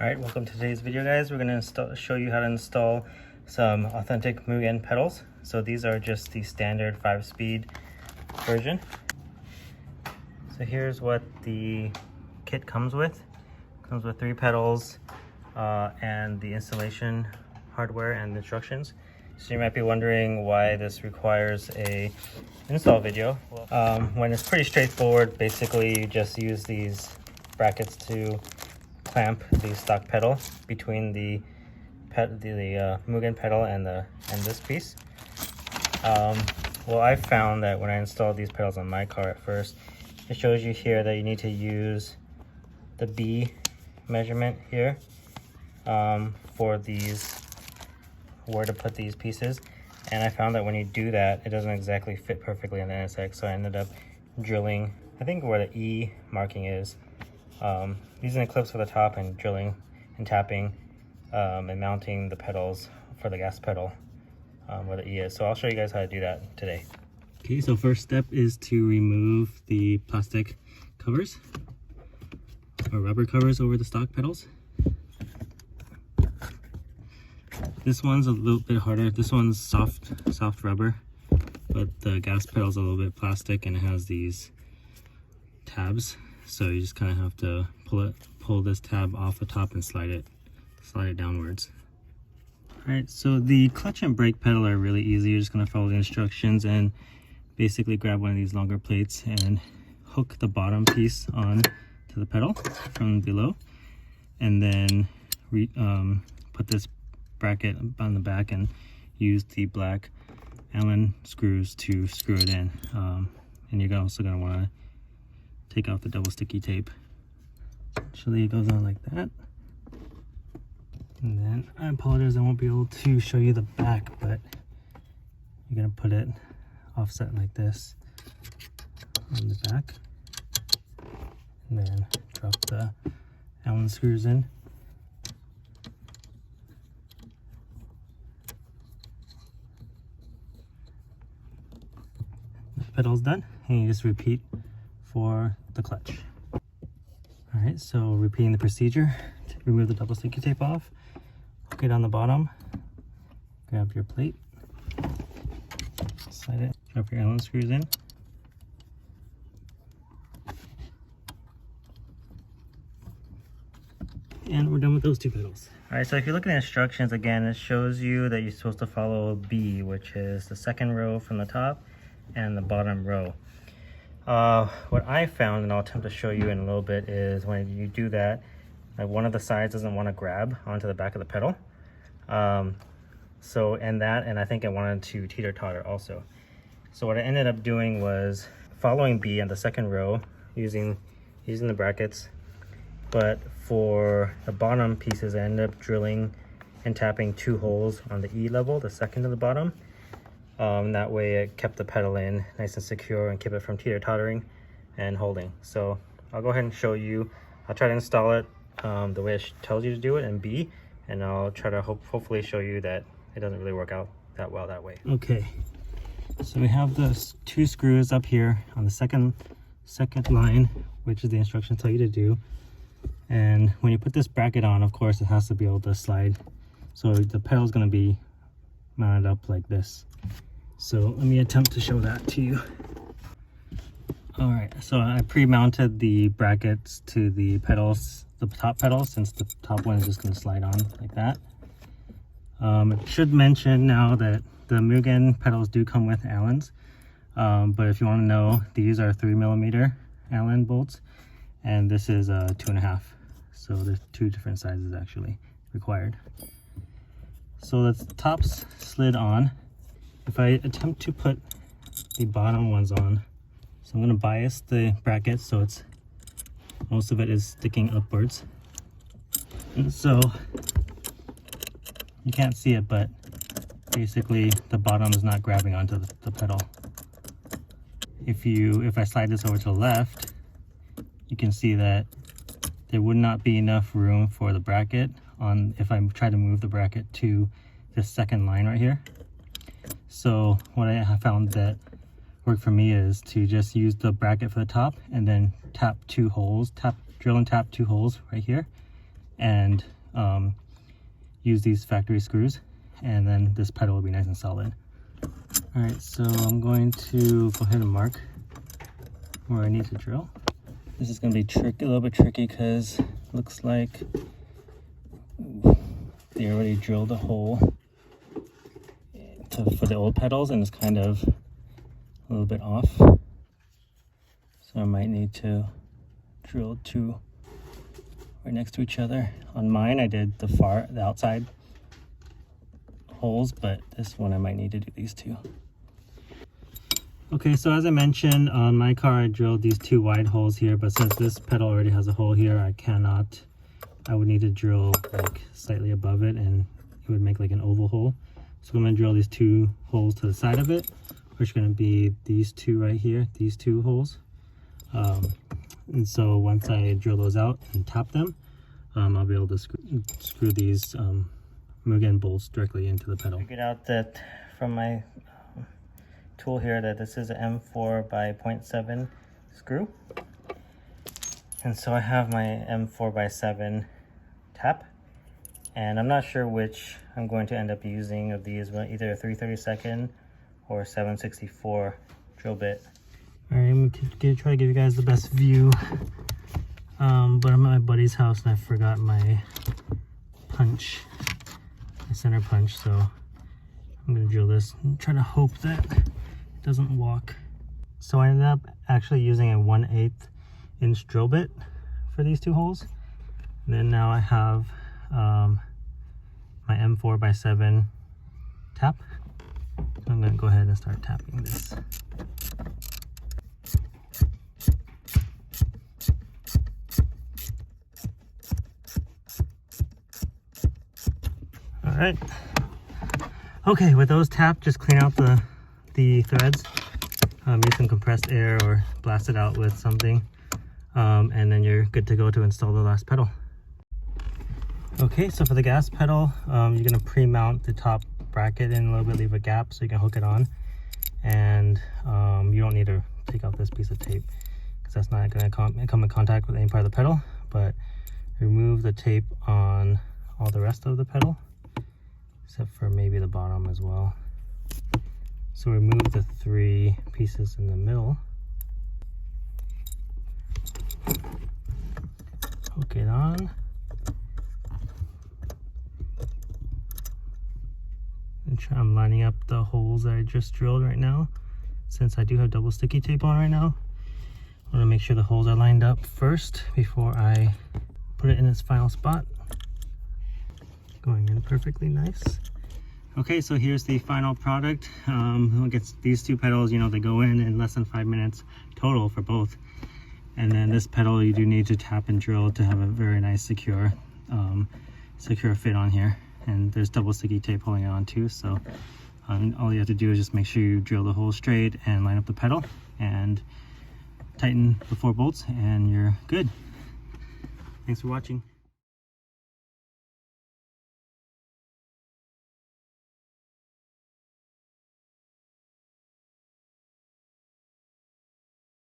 Alright, welcome to today's video, guys. We're going to show you how to install some authentic Mugen pedals. So these are just the standard 5-speed version. So here's what the kit comes with. It comes with 3 pedals and the installation hardware and instructions. So you might be wondering why this requires a install video. When it's pretty straightforward, basically you just use these brackets to clamp the stock pedal between the Mugen pedal and this piece. Well, I found that when I installed these pedals on my car at first, it shows you here that you need to use the B measurement here for these, where to put these pieces. And I found that when you do that, it doesn't exactly fit perfectly on the NSX, so I ended up drilling, I think where the E marking is, using the clips for the top and drilling and tapping and mounting the pedals for the gas pedal where the E is. So I'll show you guys how to do that today. Okay, so first step is to remove the plastic covers or rubber covers over the stock pedals. This one's a little bit harder. This one's soft rubber, but the gas pedal's a little bit plastic and it has these tabs. So you just kind of have to pull this tab off the top and slide it downwards. All right, so the clutch and brake pedal are really easy. You're just going to follow the instructions and basically grab one of these longer plates and hook the bottom piece on to the pedal from below, and then put this bracket on the back and use the black Allen screws to screw it in. And you're also going to want to take out the double sticky tape. Actually, it goes on like that. And then I apologize, I won't be able to show you the back, but you're gonna put it offset like this on the back, and then drop the Allen screws in. The pedal's done, and you just repeat for the clutch. All right, so repeating the procedure to remove the double sticky tape off, hook it on the bottom, grab your plate, slide it, drop your Allen screws in, and we're done with those 2 pedals. All right, so if you look at the instructions again, it shows you that you're supposed to follow B, which is the second row from the top and the bottom row. What I found, and I'll attempt to show you in a little bit, is when you do that, like one of the sides doesn't want to grab onto the back of the pedal. And I think I wanted to teeter-totter also. So what I ended up doing was following B on the second row, using the brackets, but for the bottom pieces I ended up drilling and tapping 2 holes on the E level, the second to the bottom. That way it kept the pedal in nice and secure and keep it from teeter-tottering and holding. So I'll go ahead and show you. I'll try to install it the way it tells you to do it in B, and I'll try to hopefully show you that it doesn't really work out that well that way. Okay, so we have the 2 screws up here on the second line, which is the instructions tell you to do. And when you put this bracket on, of course, it has to be able to slide. So the pedal is going to be mounted up like this. So let me attempt to show that to you. All right, so I pre-mounted the brackets to the pedals, the top pedals, since the top one is just going to slide on like that. It should mention now that the Mugen pedals do come with Allens, but if you want to know, these are 3mm Allen bolts, and this is 2.5. So there's 2 different sizes actually required. So the top's slid on. If I attempt to put the bottom ones on, so I'm going to bias the bracket so it's most of it is sticking upwards. And so you can't see it, but basically the bottom is not grabbing onto the pedal. If I slide this over to the left, you can see that there would not be enough room for the bracket on if I try to move the bracket to this second line right here. So what I found that worked for me is to just use the bracket for the top and then tap 2 holes, drill and tap 2 holes right here, and use these factory screws, and then this pedal will be nice and solid. All right, so I'm going to go ahead and mark where I need to drill. This is going to be a little bit tricky because it looks like they already drilled a hole for the old pedals, and it's kind of a little bit off. So I might need to drill two right next to each other. On mine, I did the outside holes, but this one I might need to do these two. Okay, so as I mentioned, on my car I drilled these two wide holes here, but since this pedal already has a hole here, I would need to drill like slightly above it, and it would make like an oval hole. So I'm going to drill these two holes to the side of it, which are going to be these two right here, these two holes. And so once I drill those out and tap them, I'll be able to screw these Mugen bolts directly into the pedal. I figured out that from my tool here that this is an M4 by 0.7 screw, and so I have my M4 by 7 tap, and I'm not sure which I'm going to end up using of these, but either a 3/32 or 7/64 drill bit. All right, I'm gonna try to give you guys the best view, but I'm at my buddy's house and I forgot my punch, my center punch, so I'm gonna drill this and try to hope that it doesn't walk. So I ended up actually using a 1/8 inch drill bit for these two holes. And then now I have my M4 by 7 tap. So I'm gonna go ahead and start tapping this. All right. Okay, with those tapped, just clean out the threads, use some compressed air or blast it out with something, and then you're good to go to install the last pedal. Okay, so for the gas pedal, you're gonna pre-mount the top bracket in a little bit, leave a gap so you can hook it on, and you don't need to take out this piece of tape because that's not gonna come in contact with any part of the pedal, but remove the tape on all the rest of the pedal, except for maybe the bottom as well. So remove the 3 pieces in the middle. Hook it on. And I'm lining up the holes that I just drilled right now. Since I do have double sticky tape on right now, I want to make sure the holes are lined up first before I put it in its final spot. Going in perfectly nice. Okay, so here's the final product. Look at these two pedals, you know, they go in less than 5 minutes total for both. And then this pedal you do need to tap and drill to have a very nice secure fit on here. And there's double sticky tape holding it on too, so all you have to do is just make sure you drill the hole straight and line up the pedal and tighten the 4 bolts and you're good. Thanks for watching.